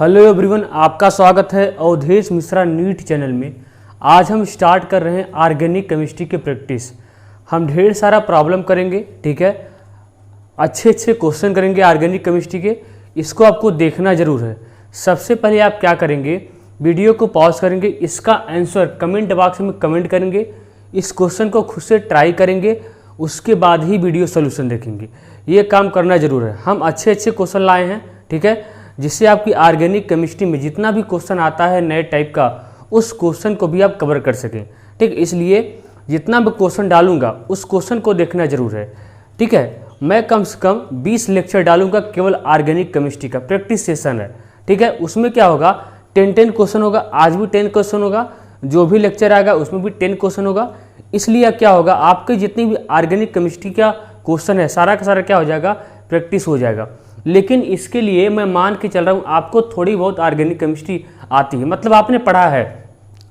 Hello everyone, आपका स्वागत है अवधेश मिश्रा नीट चैनल में। आज हम स्टार्ट कर रहे हैं ऑर्गेनिक केमिस्ट्री की प्रैक्टिस। हम ढेर सारा प्रॉब्लम करेंगे, ठीक है। अच्छे क्वेश्चन करेंगे ऑर्गेनिक केमिस्ट्री के। इसको आपको देखना ज़रूर है। सबसे पहले आप क्या करेंगे, वीडियो को पॉज करेंगे, इसका आंसर कमेंट बॉक्स में कमेंट करेंगे, इस क्वेश्चन को खुद से ट्राई करेंगे, उसके बाद ही वीडियो सोल्यूशन देखेंगे। ये काम करना ज़रूर है। हम अच्छे क्वेश्चन लाए हैं, ठीक है, जिससे आपकी ऑर्गेनिक केमिस्ट्री में जितना भी क्वेश्चन आता है नए टाइप का, उस क्वेश्चन को भी आप कवर कर सकें, ठीक। इसलिए जितना भी क्वेश्चन डालूंगा उस क्वेश्चन को देखना जरूर है, ठीक है। मैं कम से कम 20 लेक्चर डालूंगा, केवल ऑर्गेनिक केमिस्ट्री का प्रैक्टिस सेशन है, ठीक है। उसमें क्या होगा, 10 क्वेश्चन होगा। आज भी 10 क्वेश्चन होगा, जो भी लेक्चर आएगा उसमें भी 10 क्वेश्चन होगा। इसलिए क्या होगा, आपके जितनी भी ऑर्गेनिक केमिस्ट्री का क्वेश्चन है सारा का सारा क्या हो जाएगा, प्रैक्टिस हो जाएगा। लेकिन इसके लिए मैं मान के चल रहा हूँ आपको थोड़ी बहुत ऑर्गेनिक केमिस्ट्री आती है, मतलब आपने पढ़ा है,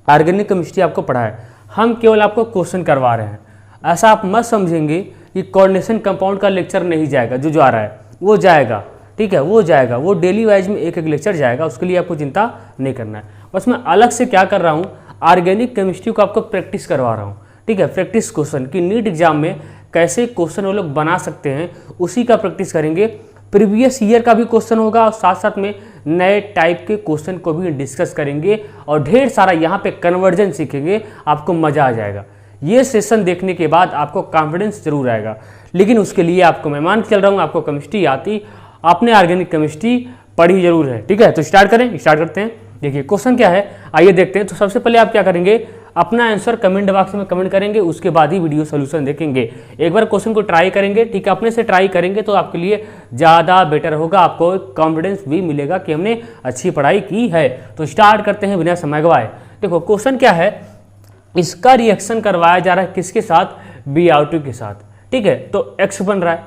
ऑर्गेनिक केमिस्ट्री आपको पढ़ा है। हम केवल आपको क्वेश्चन करवा रहे हैं। ऐसा आप मत समझेंगे कि कोऑर्डिनेशन कंपाउंड का लेक्चर नहीं जाएगा, जो आ रहा है वो जाएगा, ठीक है, वो जाएगा। वो डेली वाइज में एक लेक्चर जाएगा, उसके लिए आपको चिंता नहीं करना है। बस मैं अलग से क्या कर रहा हूँ, ऑर्गेनिक केमिस्ट्री को आपको प्रैक्टिस करवा रहा हूँ, ठीक है। प्रैक्टिस क्वेश्चन की नीट एग्जाम में कैसे क्वेश्चन वो लोग बना सकते हैं, उसी का प्रैक्टिस करेंगे। प्रीवियस ईयर का भी क्वेश्चन होगा और साथ साथ में नए टाइप के क्वेश्चन को भी डिस्कस करेंगे और ढेर सारा यहाँ पे कन्वर्जन सीखेंगे। आपको मज़ा आ जाएगा। ये सेशन देखने के बाद आपको कॉन्फिडेंस जरूर आएगा। लेकिन उसके लिए आपको मैं मान के चल रहा हूँ आपको केमिस्ट्री आती, आपने ऑर्गेनिक केमिस्ट्री पढ़ी जरूर है, ठीक है। तो स्टार्ट करते हैं। देखिए क्वेश्चन क्या है, आइए देखते हैं। तो सबसे पहले आप क्या करेंगे, अपना आंसर कमेंट बॉक्स में कमेंट करेंगे, उसके बाद ही वीडियो सोल्यूशन देखेंगे। एक बार क्वेश्चन को ट्राई करेंगे, ठीक है, अपने से ट्राई करेंगे तो आपके लिए ज़्यादा बेटर होगा। आपको कॉन्फिडेंस भी मिलेगा कि हमने अच्छी पढ़ाई की है। तो स्टार्ट करते हैं बिना समय गवाए। देखो क्वेश्चन क्या है, इसका रिएक्शन करवाया जा रहा है किसके साथ, Br2 के साथ, ठीक है। तो X बन रहा है,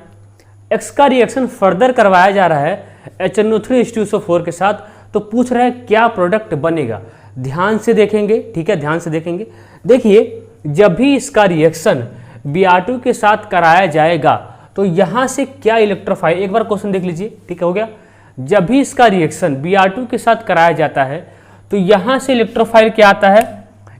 X का रिएक्शन फर्दर करवाया जा रहा है HNO3H2SO4 के साथ। तो पूछ रहा है क्या प्रोडक्ट बनेगा। ध्यान से देखेंगे, ठीक है, ध्यान से देखेंगे। देखिए जब भी इसका रिएक्शन Br2 के साथ कराया जाएगा तो यहां से क्या इलेक्ट्रोफाइल, एक बार क्वेश्चन देख लीजिए, ठीक है, हो गया। जब भी इसका रिएक्शन Br2 के साथ कराया जाता है तो यहां से इलेक्ट्रोफाइल क्या आता है,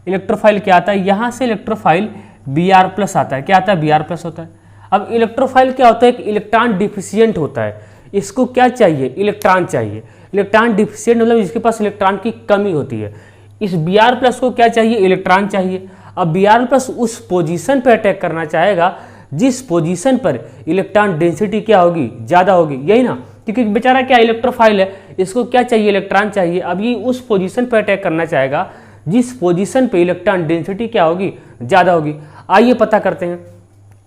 इलेक्ट्रोफाइल क्या आता है, यहां से इलेक्ट्रोफाइल Br+ आता है। क्या आता है, Br+ होता है। अब इलेक्ट्रोफाइल क्या होता है, एक इलेक्ट्रॉन डिफिशियंट होता है। इसको क्या चाहिए, इलेक्ट्रॉन चाहिए। इलेक्ट्रॉन डिफिशियंट मतलब जिसके पास इलेक्ट्रॉन की कमी होती है। इस Br+ को क्या चाहिए, इलेक्ट्रॉन चाहिए। अब Br+ उस पोजीशन पर अटैक करना चाहेगा जिस पोजीशन पर इलेक्ट्रॉन डेंसिटी क्या होगी, ज़्यादा होगी, यही ना। क्योंकि बेचारा क्या इलेक्ट्रोफाइल है, इसको क्या चाहिए, इलेक्ट्रॉन चाहिए। अब ये उस पोजीशन पर अटैक करना चाहेगा जिस पोजीशन पे इलेक्ट्रॉन डेंसिटी क्या होगी, ज़्यादा होगी। आइए पता करते हैं।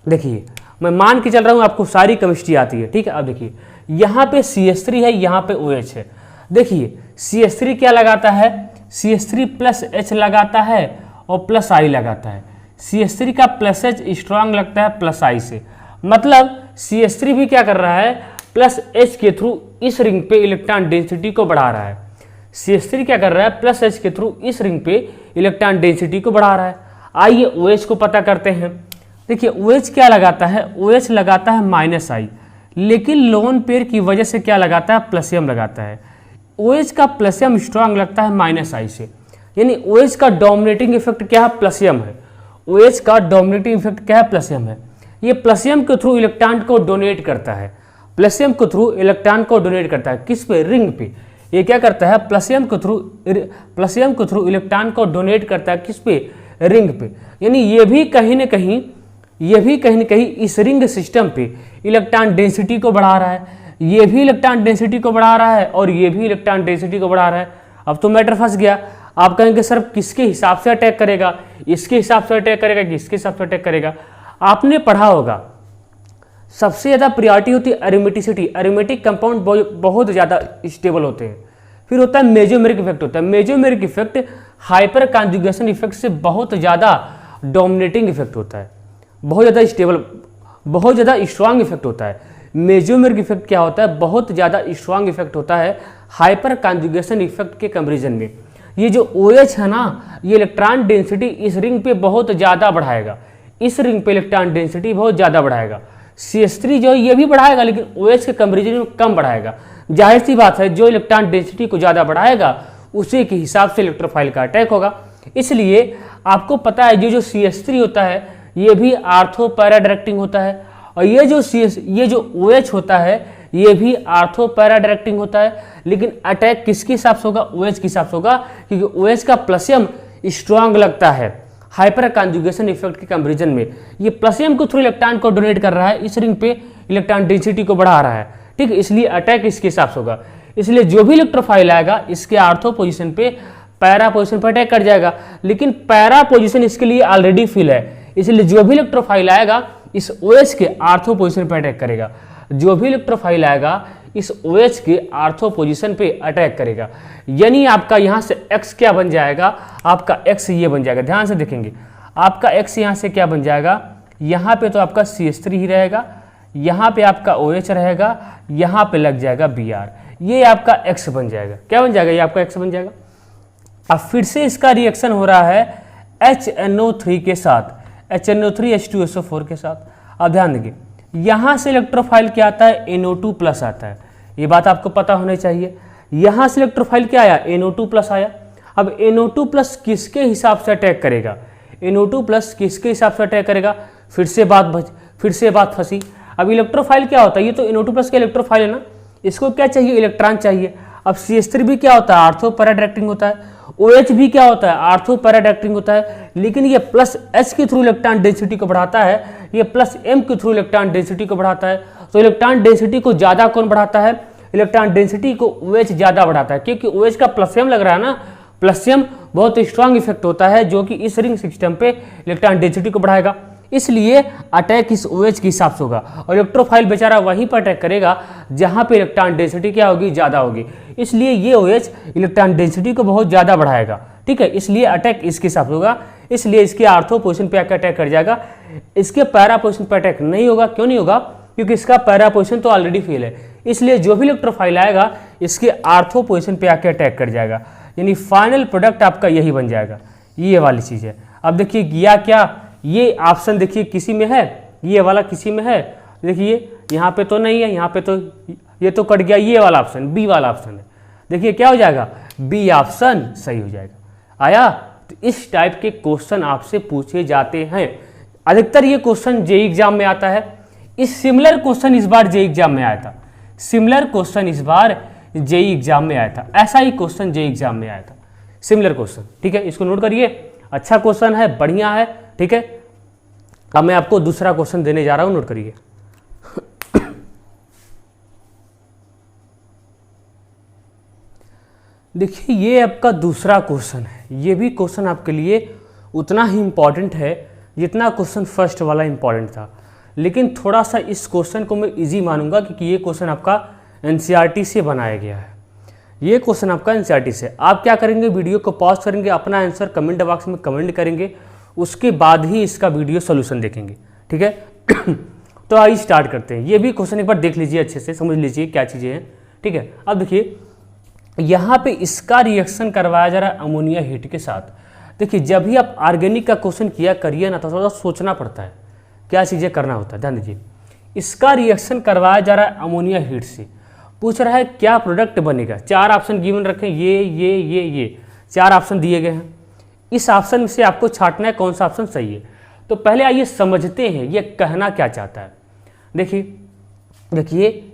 देखिए मैं मान के चल रहा हूँ आपको सारी केमिस्ट्री आती है, ठीक है। अब देखिए यहाँ पे CH3 है, यहाँ पे OH है। देखिए CH3 क्या लगाता है, CH3+H लगाता है और +I लगाता है। CH3 का +H स्ट्रांग लगता है +I से, मतलब CH3 भी क्या कर रहा है, +H के थ्रू इस रिंग पे इलेक्ट्रॉन डेंसिटी को बढ़ा रहा है। CH3 क्या कर रहा है, +H के थ्रू इस रिंग पे इलेक्ट्रॉन डेंसिटी को बढ़ा रहा है। आइए OH को पता करते हैं। देखिए OH क्या लगाता है, OH लगाता है -I, लेकिन लोन पेयर की वजह से क्या लगाता है, प्लसियम लगाता है। OH का प्लसियम स्ट्रांग लगता है -I से, यानी OH का डोमिनेटिंग इफेक्ट क्या है, प्लसियम है। OH का डोमिनेटिंग इफेक्ट क्या है, प्लसियम है। ये प्लसियम के थ्रू इलेक्ट्रॉन को डोनेट करता है, प्लसियम के थ्रू इलेक्ट्रॉन को डोनेट करता है। किस पे, रिंग पे। ये क्या करता है, प्लसियम के थ्रू इलेक्ट्रॉन को डोनेट करता है, किस पे, रिंग पे। यानी ये भी कहीं न कहीं इस रिंग सिस्टम पे इलेक्ट्रॉन डेंसिटी को बढ़ा रहा है। ये भी इलेक्ट्रॉन डेंसिटी को बढ़ा रहा है और ये भी इलेक्ट्रॉन डेंसिटी को बढ़ा रहा है। अब तो मैटर फंस गया। आप कहेंगे सर किसके हिसाब से अटैक करेगा, इसके हिसाब से अटैक करेगा कि इसके हिसाब से अटैक करेगा। आपने पढ़ा होगा सबसे ज़्यादा प्रियोरिटी होती है एरोमेटिसिटी। एरोमेटिक कंपाउंड बहुत ज़्यादा स्टेबल होते हैं। फिर होता है मेजोमेरिक इफेक्ट, होता है mesomeric effect hyper conjugation effect से बहुत ज़्यादा डोमिनेटिंग इफेक्ट होता है, बहुत ज़्यादा स्टेबल, बहुत ज़्यादा स्ट्रांग इफेक्ट होता है। मेजोमेरिक इफेक्ट क्या होता है, बहुत ज़्यादा स्ट्रांग इफेक्ट होता है हाइपर कॉन्जुगेशन इफेक्ट के कंपेरिजन में। ये जो OH है ना, ये इलेक्ट्रॉन डेंसिटी इस रिंग पे बहुत ज़्यादा बढ़ाएगा, इस रिंग पे इलेक्ट्रॉन डेंसिटी बहुत ज़्यादा बढ़ाएगा। CH3 जो है ये भी बढ़ाएगा, लेकिन OH के कंपेरिजन में कम बढ़ाएगा। जाहिर सी बात है, जो इलेक्ट्रॉन डेंसिटी को ज़्यादा बढ़ाएगा उसी के हिसाब से इलेक्ट्रोफाइल का अटैक होगा। इसलिए आपको पता है जो CH3 होता है ये भी आर्थो पैरा डायरेक्टिंग होता है, और ये जो OH होता है ये भी आर्थो पैरा डायरेक्टिंग होता है। लेकिन अटैक किसके हिसाब से होगा? OH के हिसाब से होगा, क्योंकि OH का प्लसियम स्ट्रांग लगता है हाइपर कॉन्जुगेशन इफेक्ट के कंपेरिजन में। ये प्लसियम के थ्रू इलेक्ट्रॉन को डोनेट कर रहा है, इस रिंग पे इलेक्ट्रॉन डेंसिटी को बढ़ा रहा है, ठीक है, इसलिए अटैक इसके हिसाब से होगा। इसलिए जो भी इलेक्ट्रोफाइल आएगा इसके आर्थो पोजीशन पे पैरा पोजीशन पर अटैक कर जाएगा, लेकिन पैरा पोजीशन इसके लिए ऑलरेडी फिल है, इसलिए जो भी इलेक्ट्रोफाइल आएगा इस OH के आर्थो पोजीशन पर अटैक करेगा। जो भी इलेक्ट्रोफाइल आएगा इस OH के आर्थो पोजीशन पे अटैक करेगा। यानी आपका यहाँ से X क्या बन जाएगा? आपका X ये बन जाएगा, ध्यान से देखेंगे, आपका X यहाँ से क्या बन जाएगा? यहाँ पे तो आपका CH3 ही रहेगा, यहाँ पे आपका OH रहेगा, यहाँ पे लग जाएगा Br, ये आपका X बन जाएगा। क्या बन जाएगा? ये आपका X बन जाएगा। अब फिर से इसका रिएक्शन हो रहा है HNO3 के साथ, HNO3H2SO4 के साथ। अब ध्यान देंगे, यहाँ से इलेक्ट्रोफाइल क्या आता है? NO2+ आता है, ये बात आपको पता होनी चाहिए। यहाँ से इलेक्ट्रोफाइल क्या आया? NO2+ आया। अब NO2+ किसके हिसाब से अटैक करेगा? NO2+ किसके हिसाब से अटैक करेगा? फिर से बात फंसी। अब इलेक्ट्रोफाइल क्या होता है? ये तो NO2+ का इलेक्ट्रोफाइल है ना, इसको क्या चाहिए? इलेक्ट्रॉन चाहिए। अब CH3 भी क्या होता है? आर्थो पैरा डायरेक्टिंग होता है। OH भी क्या होता है? आर्थो पैरा डायरेक्टिंग होता है, लेकिन ये +H के थ्रू इलेक्ट्रॉन डेंसिटी को बढ़ाता है, ये +M के थ्रू इलेक्ट्रॉन डेंसिटी को बढ़ाता है। तो इलेक्ट्रॉन डेंसिटी को ज़्यादा कौन बढ़ाता है? इलेक्ट्रॉन डेंसिटी को OH ज़्यादा बढ़ाता है, क्योंकि OH का प्लसियम लग रहा है ना, प्लसियम बहुत स्ट्रांग इफेक्ट होता है जो कि इस रिंग सिस्टम पे इलेक्ट्रॉन डेंसिटी को बढ़ाएगा। इसलिए अटैक इस OH के हिसाब से होगा, और इलेक्ट्रोफाइल बेचारा वहीं पर अटैक करेगा जहां पे इलेक्ट्रॉन डेंसिटी क्या होगी? ज़्यादा होगी। इसलिए ये OH इलेक्ट्रॉन डेंसिटी को बहुत ज़्यादा बढ़ाएगा, ठीक है, इसलिए अटैक इसके हिसाब से होगा। इसलिए इसके आर्थो पोजीशन पे आकर अटैक कर जाएगा, इसके पैरा पोजीशन पर अटैक नहीं होगा। क्यों नहीं होगा? क्योंकि इसका पैरा पोजीशन तो ऑलरेडी फेल है, इसलिए जो भी इलेक्ट्रोफाइल आएगा इसके आर्थो पोजीशन पे आकर अटैक कर जाएगा। यानी फाइनल प्रोडक्ट आपका यही बन जाएगा, ये वाली चीज़ है। अब देखिए या क्या ये ऑप्शन देखिए किसी में है, ये वाला किसी में है, देखिए यहाँ पे तो नहीं है, यहाँ पे तो ये तो कट गया, ये वाला ऑप्शन बी वाला ऑप्शन है। देखिए क्या हो जाएगा? बी ऑप्शन सही हो जाएगा। आया? तो इस टाइप के क्वेश्चन आपसे पूछे जाते हैं, अधिकतर ये क्वेश्चन जेईई एग्जाम में आता है। इस सिमिलर क्वेश्चन इस बार जेईई एग्जाम में आया था, सिमिलर क्वेश्चन इस बार जेईई एग्जाम में आया था, ऐसा ही क्वेश्चन जेईई एग्जाम में आया था, सिमिलर क्वेश्चन, ठीक है, इसको नोट करिए। अच्छा क्वेश्चन है, बढ़िया है, ठीक है। अब मैं आपको दूसरा क्वेश्चन देने जा रहा हूं, नोट करिए। देखिए ये आपका दूसरा क्वेश्चन है, ये भी क्वेश्चन आपके लिए उतना ही इंपॉर्टेंट है जितना क्वेश्चन फर्स्ट वाला इंपॉर्टेंट था, लेकिन थोड़ा सा इस क्वेश्चन को मैं इजी मानूंगा क्योंकि ये क्वेश्चन आपका एनसीईआरटी से बनाया गया है। ये क्वेश्चन आपका एनसीईआरटी से। आप क्या करेंगे? वीडियो को पॉज करेंगे, अपना आंसर कमेंट बॉक्स में कमेंट करेंगे, उसके बाद ही इसका वीडियो सोल्यूशन देखेंगे, ठीक है। तो आइए स्टार्ट करते हैं। ये भी क्वेश्चन एक बार देख लीजिए, अच्छे से समझ लीजिए क्या चीज़ें हैं, ठीक है। अब देखिए यहाँ पे इसका रिएक्शन करवाया जा रहा है अमोनिया हीट के साथ। देखिए जब भी आप ऑर्गेनिक का क्वेश्चन किया करिए ना तो थोड़ा सोचना पड़ता है, क्या चीज़ें करना होता है। ध्यान दीजिए, इसका रिएक्शन करवाया जा रहा है अमोनिया हीट से। पूछ रहा है क्या प्रोडक्ट बनेगा। 4 ऑप्शन गिवन रखें, ये 4 ऑप्शन दिए गए हैं। इस ऑप्शन से आपको छांटना है कौन सा ऑप्शन सही है। तो पहले आइए समझते हैं ये कहना क्या चाहता है। देखिए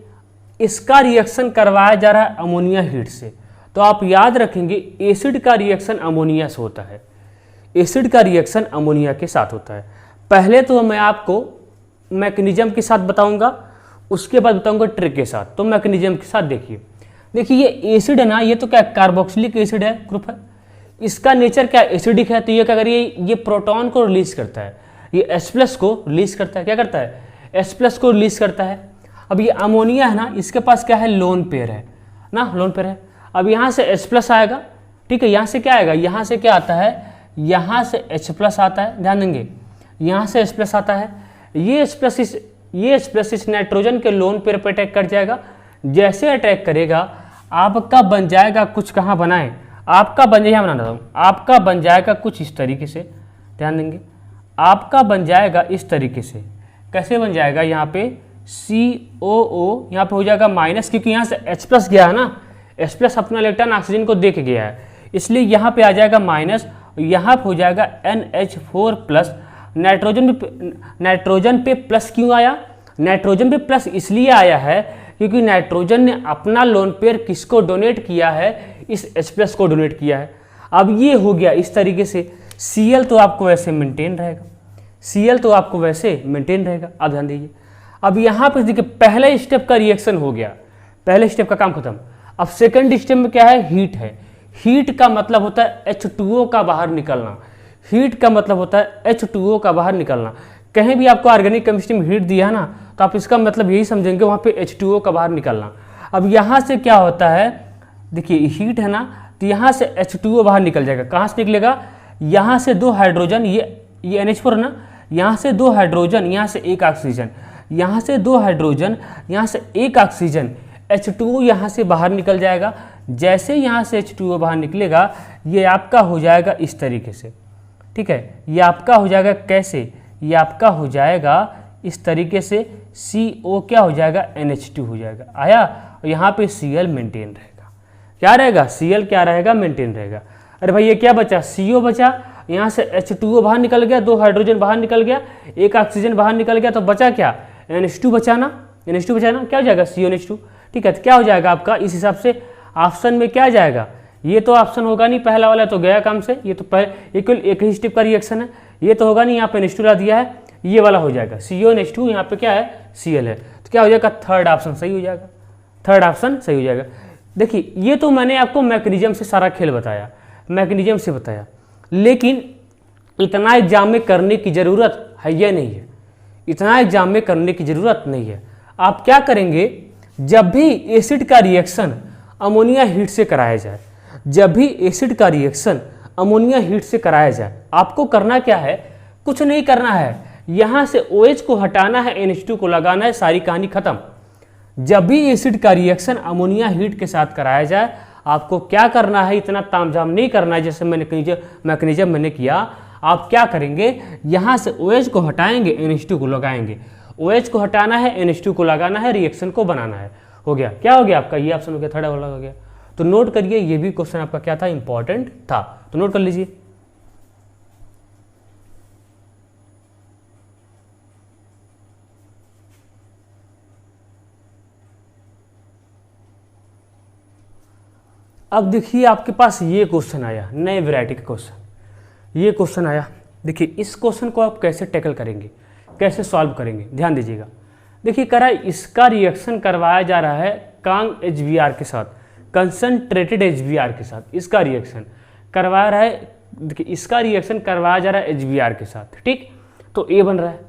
इसका रिएक्शन करवाया जा रहा है अमोनिया हीट से, तो आप याद रखेंगे एसिड का रिएक्शन अमोनिया से होता है, एसिड का रिएक्शन अमोनिया के साथ होता है। पहले तो मैं आपको मैकेनिज्म के साथ बताऊंगा, उसके बाद बताऊंगा ट्रिक के साथ। तो मैकेनिज्म के साथ देखिए ये एसिड है ना, ये तो क्या कार्बोक्सिलिक एसिड है, ग्रुप है, इसका नेचर क्या एसिडिक है। तो ये क्या करिए, ये प्रोटॉन को रिलीज करता है, ये H+ को रिलीज करता है। क्या करता है? H+ को रिलीज करता है। अब ये अमोनिया है ना, इसके पास क्या है? लोन पेयर है ना, लोन पेयर है। अब यहाँ से H+ आएगा, ठीक है, यहाँ से क्या आएगा? यहाँ से क्या आता है? यहाँ से H+ आता है, ध्यान देंगे, यहाँ से H+ आता है। ये H+ इस नाइट्रोजन के लोन पेयर पर अटैक कर जाएगा। जैसे अटैक करेगा आपका बन जाएगा कुछ, कहाँ बनाए, आपका बन जाएगा, बना रहा हूँ, आपका बन जाएगा कुछ इस तरीके से, ध्यान देंगे, आपका बन जाएगा इस तरीके से। कैसे बन जाएगा, यहाँ पे COO यहाँ पे हो जाएगा माइनस, क्योंकि यहाँ से H+ गया है ना, H+ अपना इलेक्ट्रॉन ऑक्सीजन को देके गया है, इसलिए यहाँ पे आ जाएगा माइनस, यहाँ पे हो जाएगा NH4+। नाइट्रोजन पे प्लस क्यों आया, नाइट्रोजन पे प्लस इसलिए आया है क्योंकि नाइट्रोजन ने अपना लोन पेयर किसको डोनेट किया है, इस H+ को डोनेट किया है। अब ये हो गया इस तरीके से। Cl तो आपको वैसे मेंटेन रहेगा, Cl तो आपको वैसे मेंटेन रहेगा। अब ध्यान दीजिए, अब यहाँ पर देखिए पहले स्टेप का रिएक्शन हो गया, पहले स्टेप का काम खत्म। अब सेकंड स्टेप में क्या है, हीट है। हीट का मतलब होता है H2O का बाहर निकलना, हीट का मतलब होता है H2O का बाहर निकलना। कहीं भी आपको ऑर्गेनिक केमिस्ट्री में हीट दिया है ना, तो आप इसका मतलब यही समझेंगे वहाँ पे H2O का बाहर निकलना। अब यहाँ से क्या होता है, देखिए हीट है ना, तो यहाँ से H2O बाहर निकल जाएगा। कहाँ से निकलेगा, यहाँ से 2 हाइड्रोजन, ये NH4 ना, यहाँ से 2 हाइड्रोजन, यहाँ से 1 ऑक्सीजन, यहाँ से 2 हाइड्रोजन, यहाँ से 1 ऑक्सीजन, H2O यहाँ से बाहर निकल जाएगा। जैसे यहाँ से H2O बाहर निकलेगा, ये आपका हो जाएगा इस तरीके से, ठीक है। ये आपका हो जाएगा कैसे, ये आपका हो जाएगा इस तरीके से, CO क्या हो जाएगा, NH2 हो जाएगा। आया, और यहाँ पे Cl मेंटेन रहेगा। क्या रहेगा, Cl क्या रहेगा, मेंटेन रहेगा। अरे भाई ये क्या बचा, CO बचा, यहाँ से H2O बाहर निकल गया, 2 हाइड्रोजन बाहर निकल गया, 1 ऑक्सीजन बाहर निकल गया, तो बचा क्या, NH2 बचा ना, NH2 बचा ना, क्या हो जाएगा, CONH2, ठीक है। तो क्या हो जाएगा आपका, इस हिसाब से ऑप्शन में क्या जाएगा, ये तो ऑप्शन होगा नहीं, पहला वाला तो गया काम से, ये तो पहले केवल एक ही स्टेप का रिएक्शन है, ये तो होगा नहीं। यहाँ पे NH2 ला दिया है, ये वाला हो जाएगा CONH2, यहाँ पे क्या है, Cl है, तो क्या हो जाएगा, थर्ड ऑप्शन सही हो जाएगा, थर्ड ऑप्शन सही हो जाएगा। देखिए ये तो मैंने आपको मैकेनिज्म से सारा खेल बताया, मैकेनिज्म से बताया, लेकिन इतना एग्जाम में करने की ज़रूरत है या नहीं है, इतना एग्जाम में करने की ज़रूरत नहीं है। आप क्या करेंगे, जब भी एसिड का रिएक्शन अमोनिया हीट से कराया जाए, जब भी एसिड का रिएक्शन अमोनिया हीट से कराया जाए, आपको करना क्या है, कुछ नहीं करना है, यहाँ से OH को हटाना है, NH2 को लगाना है, सारी कहानी खत्म। जब भी एसिड का रिएक्शन अमोनिया हीट के साथ कराया जाए, आपको क्या करना है, इतना तामझाम नहीं करना है जैसे मैकेनिज्म मैंने किया। आप क्या करेंगे, यहाँ से OH को हटाएंगे, NH2 को लगाएंगे, OH को हटाना है, NH2 को लगाना है, रिएक्शन को बनाना है। हो गया, क्या हो गया आपका, ये ऑप्शन हो गया, थर्ड वाला हो गया। तो नोट करिए, ये भी क्वेश्चन आपका क्या था, इंपॉर्टेंट था, तो नोट कर लीजिए। अब देखिए आपके पास ये क्वेश्चन आया, नए वैरायटी का क्वेश्चन, ये क्वेश्चन आया। देखिए इस क्वेश्चन को आप कैसे टैकल करेंगे, कैसे सॉल्व करेंगे, ध्यान दीजिएगा। देखिए करा, इसका रिएक्शन करवाया जा रहा है कांग HBr के साथ, कंसनट्रेटेड HBr के साथ, इसका रिएक्शन करवाया रहा है। देखिए इसका रिएक्शन करवाया जा रहा है HBr के साथ, ठीक, तो A बन रहा है।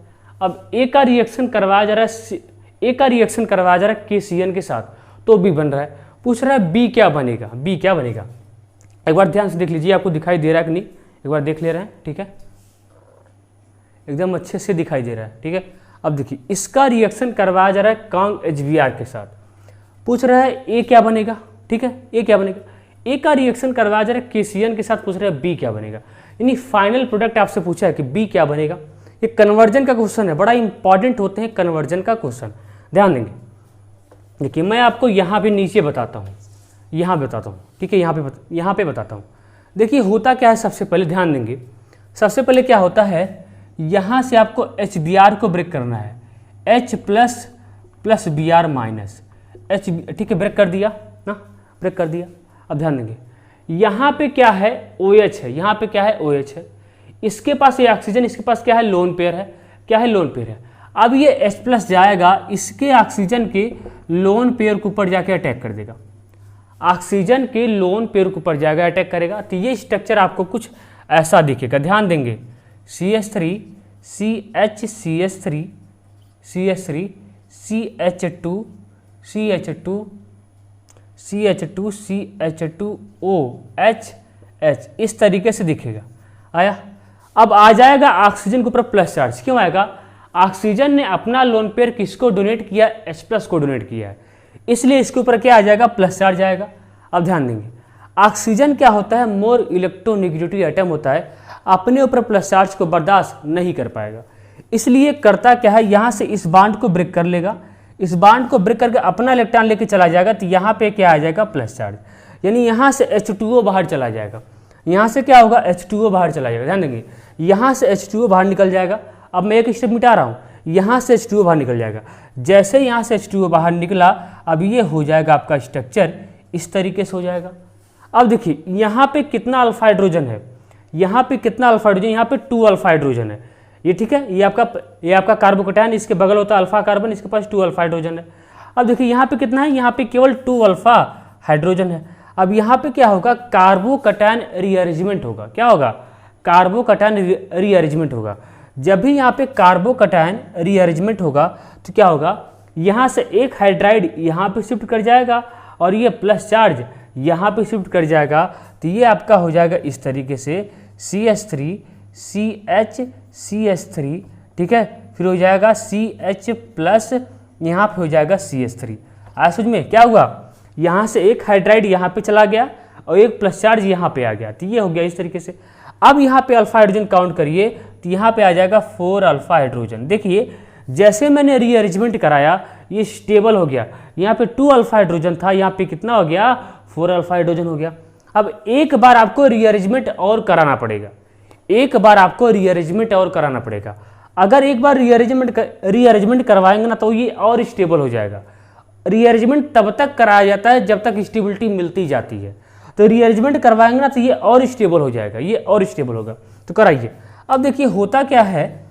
अब A का रिएक्शन करवाया जा रहा है, A का रिएक्शन करवाया जा रहा है KCN के साथ, तो B बन रहा है। पूछ रहा है B क्या बनेगा, B क्या बनेगा, एक बार ध्यान से देख लीजिए, आपको दिखाई दे रहा है कि नहीं, एक बार देख ले रहे हैं, ठीक है, एकदम अच्छे से दिखाई दे रहा है, ठीक है। अब देखिए इसका रिएक्शन करवाया जा रहा है कांग HBr के साथ, पूछ रहा है A क्या बनेगा, ठीक है, A क्या बनेगा। A का रिएक्शन करवाया जा रहा है KCN के साथ, पूछ रहा है B क्या बनेगा, यानी फाइनल प्रोडक्ट आपसे पूछा है कि B क्या बनेगा। ये कन्वर्जन का क्वेश्चन है, बड़ा इंपॉर्टेंट होते हैं कन्वर्जन का क्वेश्चन, ध्यान देंगे। देखिए मैं आपको यहाँ पे नीचे बताता हूँ, यहाँ बताता हूँ, ठीक है, यहाँ पे बताता हूँ। देखिए होता क्या है, सबसे पहले ध्यान देंगे, सबसे पहले क्या होता है, यहाँ से आपको HBr को ब्रेक करना है, H plus Br minus H, ठीक है, ब्रेक कर दिया ना, ब्रेक कर दिया। अब ध्यान देंगे, यहाँ पे क्या है, OH है, यहाँ पे क्या है, OH है, इसके पास ये ऑक्सीजन, इसके पास क्या है, लोन पेयर है, क्या है, लोन पेयर है। अब ये H+ जाएगा, इसके ऑक्सीजन के लोन पेयर के ऊपर जाके अटैक कर देगा, ऑक्सीजन के लोन पेयर के ऊपर जाएगा, अटैक करेगा। तो ये स्ट्रक्चर आपको कुछ ऐसा दिखेगा, ध्यान देंगे, CH3 CH3 CH3 CH2 CH2 CH2 CH2O H, इस तरीके से दिखेगा। आया, अब आ जाएगा ऑक्सीजन के ऊपर प्लस चार्ज, क्यों आएगा, ऑक्सीजन ने अपना लोन पेयर किसको डोनेट किया, H+ को डोनेट किया है, इसलिए इसके ऊपर क्या आ जाएगा, प्लस चार्ज आएगा। अब ध्यान देंगे, ऑक्सीजन क्या होता है, मोर इलेक्ट्रोनेगेटिविटी एटम होता है, अपने ऊपर प्लस चार्ज को बर्दाश्त नहीं कर पाएगा, इसलिए करता क्या है, यहाँ से इस बांड को ब्रेक कर लेगा, इस बांड को ब्रेक करके अपना इलेक्ट्रॉन लेके चला जाएगा, तो यहाँ पे क्या आ जाएगा, प्लस चार्ज, यानी यहाँ से H2O बाहर चला जाएगा। यहाँ से क्या होगा, H2O बाहर चला जाएगा, ध्यान देंगे, यहाँ से H2O बाहर निकल जाएगा। अब मैं एक स्टेप मिटा रहा हूँ, यहाँ से H2O बाहर निकल जाएगा। जैसे यहाँ से H2O बाहर निकला, अब ये हो जाएगा आपका स्ट्रक्चर इस तरीके से हो जाएगा। अब देखिए यहाँ पे कितना अल्फा हाइड्रोजन है, यहाँ पे कितना अल्फा हाइड्रोजन, यहाँ पे 2 अल्फा हाइड्रोजन है, ये ठीक है, ये आपका कार्बोकैटायन, इसके बगल होता है अल्फा कार्बन, इसके पास 2 अल्फा हाइड्रोजन है। अब देखिए यहाँ पे कितना है, यहाँ पे केवल 2 अल्फा हाइड्रोजन है। अब यहाँ पे क्या होगा, कार्बोकैटायन रीअरेंजमेंट होगा। क्या होगा, कार्बोकैटायन रीअरेंजमेंट होगा। जब भी यहाँ पे कार्बोकैटायन रीअरेंजमेंट होगा तो क्या होगा, यहाँ से एक हाइड्राइड यहाँ पे शिफ्ट कर जाएगा और ये प्लस चार्ज यहाँ पे शिफ्ट कर जाएगा, तो ये आपका हो जाएगा इस तरीके से CH3 CH3, ठीक है, फिर हो जाएगा CH प्लस, यहाँ पे हो जाएगा CH3। आज समझ में क्या हुआ, यहाँ से एक हाइड्राइड यहाँ पे चला गया और एक प्लस चार्ज यहाँ पे आ गया, तो ये हो गया इस तरीके से। अब यहाँ पे अल्फा हाइड्रोजन काउंट करिए, तो यहाँ पे आ जाएगा 4 अल्फा हाइड्रोजन। देखिए जैसे मैंने रीअरेंजमेंट कराया ये स्टेबल हो गया, यहाँ पे 2 अल्फा हाइड्रोजन था, यहाँ पे कितना हो गया, 4 अल्फा हाइड्रोजन हो गया। अब एक बार आपको रीअरेंजमेंट और कराना पड़ेगा, एक बार आपको रीअरेंजमेंट और कराना पड़ेगा। अगर एक बार रीअरेंजमेंट करवाएंगे ना तो ये और स्टेबल हो जाएगा। रीअरेंजमेंट तब तक कराया जाता है जब तक स्टेबिलिटी मिलती जाती है, तो रीअरेंजमेंट करवाएंगे ना तो ये और स्टेबल हो जाएगा, ये और स्टेबल होगा, तो कराइए। अब देखिए होता क्या है,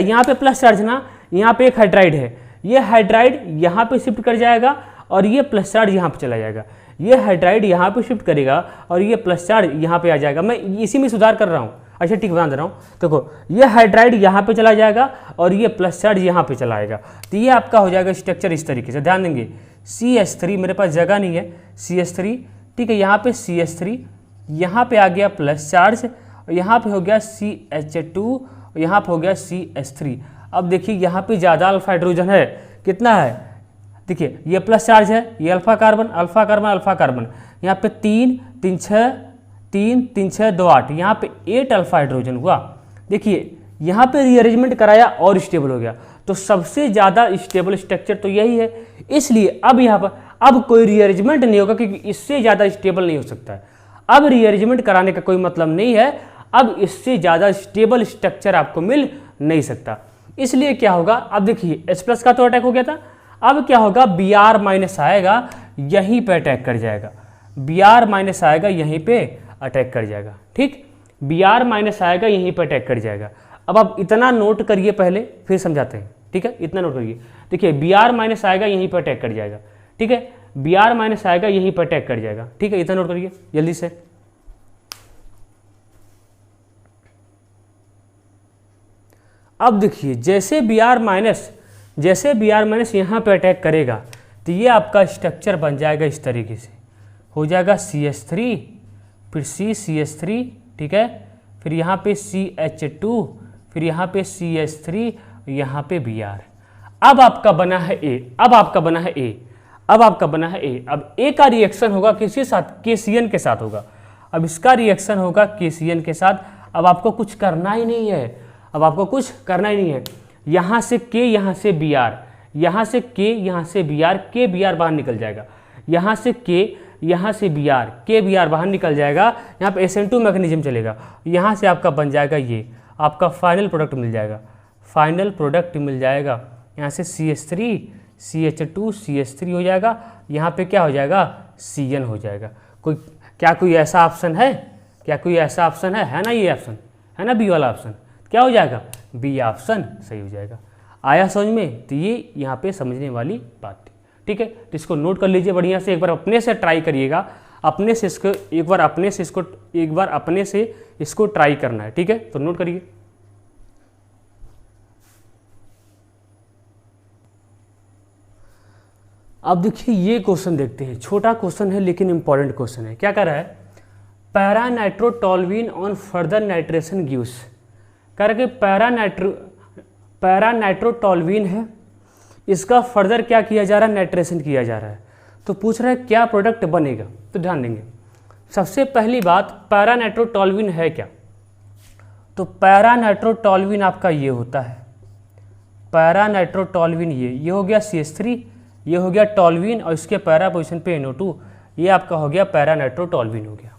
यहाँ पे प्लस चार्ज ना, यहाँ पे एक हाइड्राइड है, ये हाइड्राइड यहाँ पे शिफ्ट कर जाएगा और ये प्लस चार्ज यहाँ पे चला जाएगा, ये हाइड्राइड यहाँ पे शिफ्ट करेगा और ये प्लस चार्ज यहाँ पे आ जाएगा। मैं इसी में सुधार कर रहा हूँ, अच्छा ठीक बता दे रहा हूँ। देखो ये हाइड्राइड यहाँ पे चला जाएगा और ये प्लस चार्ज यहाँ पे चला आएगा, तो ये आपका हो जाएगा स्ट्रक्चर इस तरीके से। ध्यान देंगे CH3, मेरे पास जगह नहीं है, CH3, ठीक है, यहाँ पे CH3, यहाँ पे आ गया प्लस चार्ज, यहाँ पे हो गया CH2, यहाँ पे हो गया CH3। अब देखिए यहाँ पे ज़्यादा अल्फा हाइड्रोजन है, कितना है, देखिए ये प्लस चार्ज है, ये alpha carbon alpha carbon alpha carbon, यहाँ पे 3 3 6 2 8, यहाँ पे 8 अल्फा हाइड्रोजन हुआ। देखिए यहाँ पे रीअरेंजमेंट कराया और स्टेबल हो गया, तो सबसे ज़्यादा स्टेबल स्ट्रक्चर तो यही है, इसलिए अब यहाँ पर अब कोई रीअरेंजमेंट नहीं होगा, क्योंकि इससे ज़्यादा स्टेबल नहीं हो सकता है। अब रीअरेंजमेंट कराने का कोई मतलब नहीं है, अब इससे ज़्यादा स्टेबल स्ट्रक्चर आपको मिल नहीं सकता। इसलिए क्या होगा, अब देखिए H+ का तो अटैक हो गया था, अब क्या होगा, Br- आएगा, यहीं पे अटैक कर जाएगा, Br- आएगा, यहीं पे अटैक कर जाएगा, ठीक, Br- आएगा, यहीं पे अटैक कर जाएगा। अब आप इतना नोट करिए पहले, फिर समझाते हैं, ठीक है, इतना नोट करिए। देखिए Br- आएगा, यहीं पे अटैक कर जाएगा, ठीक है, Br- आएगा, यहीं पे अटैक कर जाएगा, ठीक है, इतना नोट करिए जल्दी से। अब देखिए जैसे Br- यहाँ पे अटैक करेगा, तो ये आपका स्ट्रक्चर बन जाएगा इस तरीके से, हो जाएगा CH3, फिर CH3, ठीक है, फिर यहाँ पे CH2, फिर यहाँ पे CH3, यहाँ पे Br। अब आपका बना है A, अब A का रिएक्शन होगा किसके साथ, KCN के साथ होगा। अब इसका रिएक्शन होगा KCN के साथ। अब आपको कुछ करना ही नहीं है, यहाँ से K, यहाँ से Br, यहाँ से K, यहाँ से Br, K Br बाहर निकल जाएगा, यहाँ से K, यहाँ से Br, K Br बाहर निकल जाएगा, यहाँ पे SN2 मैकेनिज्म चलेगा, यहाँ से आपका बन जाएगा ये आपका फाइनल प्रोडक्ट मिल जाएगा, यहाँ से CH3 CH2 CH3 हो जाएगा, यहाँ पे क्या हो जाएगा, CN हो जाएगा। कोई ऐसा ऑप्शन है, है ना, ये ऑप्शन है ना, बी वाला ऑप्शन, क्या हो जाएगा, बी ऑप्शन सही हो जाएगा। आया समझ में, तो ये यहाँ पे समझने वाली बात थी, ठीक है, तो इसको नोट कर लीजिए बढ़िया से, एक बार अपने से ट्राई करिएगा, एक बार अपने से इसको ट्राई करना है, ठीक है, तो नोट करिए। अब देखिए ये क्वेश्चन देखते हैं, छोटा क्वेश्चन है लेकिन इंपॉर्टेंट क्वेश्चन है। क्या कर रहा है, पैरानाइट्रोटोल्यूइन ऑन फर्दर नाइट्रेशन गिव्स, कह रहा है कि पैरानाइट्रोटोल्यूइन है, इसका फर्दर क्या किया जा रहा है, नाइट्रेशन किया जा रहा है, तो पूछ रहा है क्या प्रोडक्ट बनेगा। तो ध्यान देंगे, सबसे पहली बात पैरानाइट्रोटोल्यूइन है क्या, तो पैरा नाइट्रोटोल्यूइन आपका ये होता है, पैरा नाइट्रोटोल्यूइन, ये हो गया CH3, ये हो गया टोल्यूइन और इसके पैरा पोजिशन पे NO2, ये आपका हो गया पैरा नाइट्रोटोल्यूइन हो गया।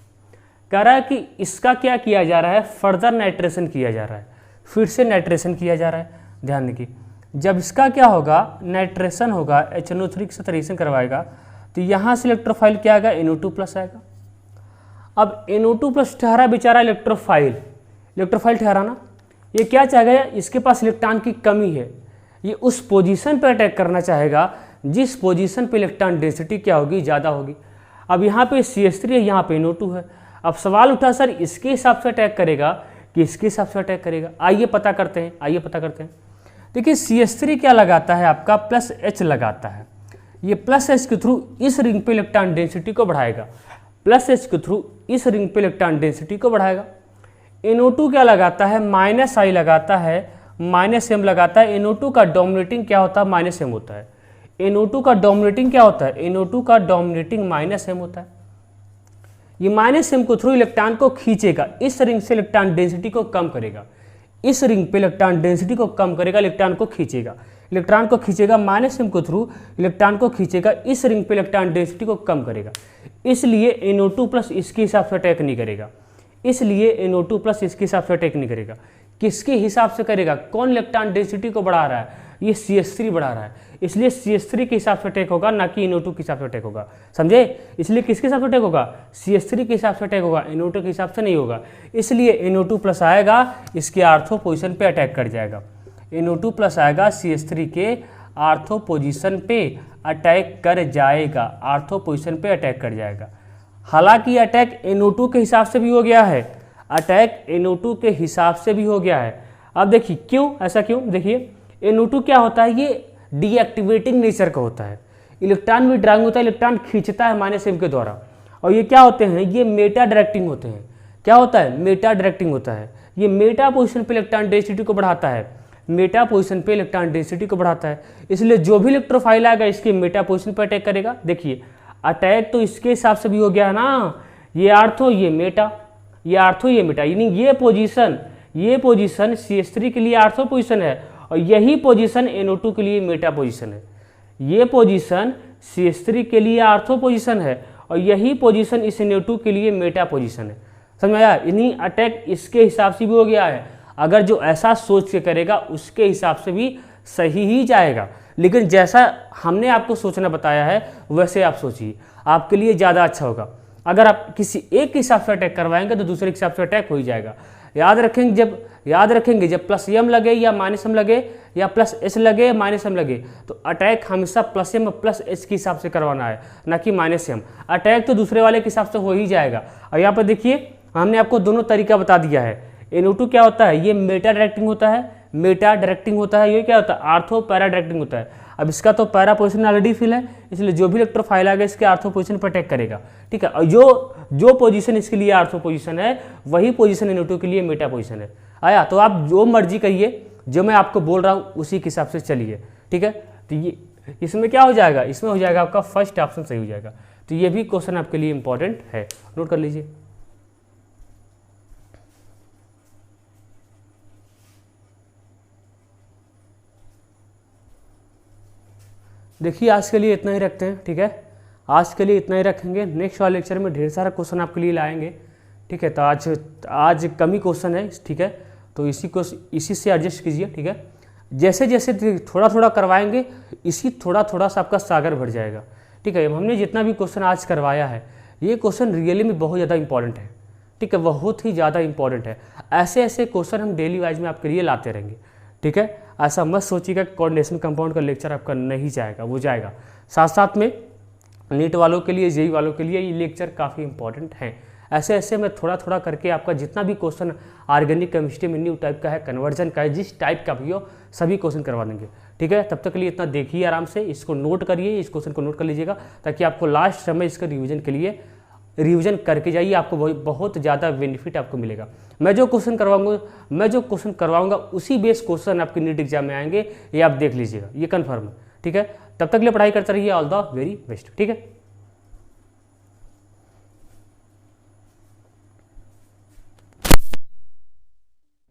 कह रहा है कि इसका क्या किया जा रहा है, फर्दर नाइट्रेशन किया जा रहा है, फिर से नाइट्रेशन किया जा रहा है। ध्यान देखिए, जब इसका क्या होगा, नाइट्रेशन होगा, HNO3 के साथ रिएक्शन करवाएगा, तो यहाँ से इलेक्ट्रोफाइल क्या आएगा, NO2+ आएगा। अब NO2+ ठहरा बेचारा इलेक्ट्रोफाइल ठहरा ना, ये क्या चाहेगा, इसके पास इलेक्ट्रॉन की कमी है, ये उस पोजीशन पर अटैक करना चाहेगा जिस पोजीशन पे इलेक्ट्रॉन डेंसिटी क्या होगी, ज़्यादा होगी। अब यहाँ पे CH3 है, यहाँ पे NO2 है। अब सवाल उठा सर इसके हिसाब से अटैक करेगा कि इसके हिसाब से अटैक करेगा, आइए पता करते हैं। देखिए CH3 क्या लगाता है आपका, +H लगाता है, ये +H के थ्रू इस रिंग पे इलेक्ट्रॉन डेंसिटी को बढ़ाएगा, +H के थ्रू इस रिंग पे इलेक्ट्रॉन डेंसिटी को बढ़ाएगा। NO2 क्या लगाता है, -I लगाता है, -M लगाता है। NO2 का डोमिनेटिंग क्या होता है, -M होता है। NO2 का डोमिनेटिंग क्या होता है, NO2 का डोमिनेटिंग -M होता है। ये -M को थ्रू इलेक्ट्रॉन को खींचेगा, इस रिंग से इलेक्ट्रॉन डेंसिटी को कम करेगा, इस रिंग पे इलेक्ट्रॉन डेंसिटी को कम करेगा, इलेक्ट्रॉन को खींचेगा -M को थ्रू इलेक्ट्रॉन को खींचेगा, इस रिंग पे इलेक्ट्रॉन डेंसिटी को कम करेगा। इसलिए NO2+ इसके हिसाब से अटैक नहीं करेगा, किसके हिसाब से करेगा, कौन इलेक्ट्रॉन डेंसिटी को बढ़ा रहा है, ये CH3 बढ़ा रहा है, इसलिए CH3 के हिसाब से अटैक होगा, ना कि NO2 के हिसाब से अटैक होगा। समझे, इसलिए किसके हिसाब से अटैक होगा, CH3 के हिसाब से अटैक होगा, NO2 के हिसाब से नहीं होगा। इसलिए NO2+ आएगा, इसके आर्थो पोजीशन पे अटैक कर जाएगा। NO2+ आएगा, CH3 के आर्थो पोजीशन पे अटैक कर जाएगा, आर्थो पोजीशन पे अटैक कर जाएगा। हालांकि अटैक NO2 के हिसाब से भी हो गया है, अटैक NO2 के हिसाब से भी हो गया है। अब देखिए क्यों, ऐसा क्यों, देखिए NO2 क्या होता है, ये डीएक्टिवेटिंग नेचर का होता है, इलेक्ट्रॉन विड्रॉइंग होता है, इलेक्ट्रॉन खींचता है -M के द्वारा। और ये क्या होते हैं, ये मेटा डायरेक्टिंग होते हैं। क्या होता है, मेटा डायरेक्टिंग होता है। ये मेटा पोजीशन पे इलेक्ट्रॉन डेंसिटी को बढ़ाता है, मेटा पोजीशन पे इलेक्ट्रॉन डेंसिटी को बढ़ाता है। इसलिए जो भी इलेक्ट्रोफाइल आएगा इसके मेटा पोजीशन पर अटैक करेगा। देखिए अटैक तो इसके हिसाब से भी हो गया है ना, ये आर्थो ये मेटा, ये आर्थो ये मेटा, यानी ये पोजीशन CH3 के लिए आर्थो पोजीशन है और यही पोजीशन NO2 के लिए मेटा पोजीशन है। ये पोजीशन CH3 के लिए आर्थो पोजीशन है और यही पोजीशन इस NO2 के लिए मेटा पोजीशन है। समझ में आया, यानी अटैक इसके हिसाब से भी हो गया है। अगर जो ऐसा सोच के करेगा उसके हिसाब से भी सही ही जाएगा, लेकिन जैसा हमने आपको सोचना बताया है वैसे आप सोचिए, आपके लिए ज़्यादा अच्छा होगा। अगर आप किसी एक के हिसाब से अटैक करवाएंगे तो दूसरे के हिसाब से अटैक हो ही जाएगा। याद रखेंगे जब +M लगे या -M लगे या +S लगे या -M लगे, तो अटैक हमेशा +M +H के हिसाब से करवाना है, ना कि -M। अटैक तो दूसरे वाले के हिसाब से हो ही जाएगा। और यहाँ पर देखिए हमने आपको दोनों तरीका बता दिया है। NO2 क्या होता है, ये मेटा डायरेक्टिंग होता है, ये क्या होता है, आर्थो पैरा डायरेक्टिंग होता है। अब इसका तो पैरा पोजीशन ऑलरेडी फिल है, इसलिए जो भी इलेक्ट्रोफाइल आएगा इसके आर्थो पोजीशन पर अटैक करेगा। ठीक है, और जो पोजीशन इसके लिए आर्थो पोजीशन है वही पोजीशन NO2 के लिए मेटा पोजीशन है। आया, तो आप जो मर्जी करिए, जो मैं आपको बोल रहा हूँ उसी के हिसाब से चलिए। ठीक है, तो ये इसमें क्या हो जाएगा, इसमें हो जाएगा आपका फर्स्ट ऑप्शन सही हो जाएगा। तो ये भी क्वेश्चन आपके लिए इंपॉर्टेंट है, नोट कर लीजिए। देखिए आज के लिए इतना ही रखते हैं। ठीक है, आज के लिए इतना ही रखेंगे। नेक्स्ट वाले लेक्चर में ढेर सारा क्वेश्चन आपके लिए लाएंगे। ठीक है, तो आज कम ही क्वेश्चन है। ठीक है, तो इसी से एडजस्ट कीजिए। ठीक है, जैसे जैसे थोड़ा थोड़ा करवाएंगे इसी थोड़ा थोड़ा सा आपका सागर भर जाएगा। ठीक है, हमने जितना भी क्वेश्चन आज करवाया है ये क्वेश्चन रियली में बहुत ज़्यादा इंपॉर्टेंट है। ठीक है, बहुत ही ज़्यादा इंपॉर्टेंट है। ऐसे ऐसे क्वेश्चन हम डेली वाइज में आपके लिए लाते रहेंगे। ठीक है, ऐसा मत सोचिएगा कि कोऑर्डिनेशन कंपाउंड का लेक्चर आपका नहीं जाएगा, वो जाएगा। साथ साथ में नीट वालों के लिए, जेई वालों के लिए ये लेक्चर काफ़ी इंपॉर्टेंट है। ऐसे ऐसे मैं थोड़ा थोड़ा करके आपका जितना भी क्वेश्चन ऑर्गेनिक केमिस्ट्री में न्यू टाइप का है, कन्वर्जन का है, जिस टाइप का भी हो सभी क्वेश्चन करवा देंगे। ठीक है, तब तक के लिए इतना देखिए आराम से, इसको नोट करिए, इस क्वेश्चन को नोट कर लीजिएगा ताकि आपको लास्ट समय इसका रिविजन के लिए रिवीजन करके जाइए, आपको बहुत ज़्यादा बेनिफिट आपको मिलेगा। मैं जो क्वेश्चन करवाऊंगा उसी बेस क्वेश्चन आपके नीट एग्जाम में आएंगे, ये आप देख लीजिएगा, ये कन्फर्म है। ठीक है, तब तक के लिए पढ़ाई करते रहिए। All the very best. ठीक है।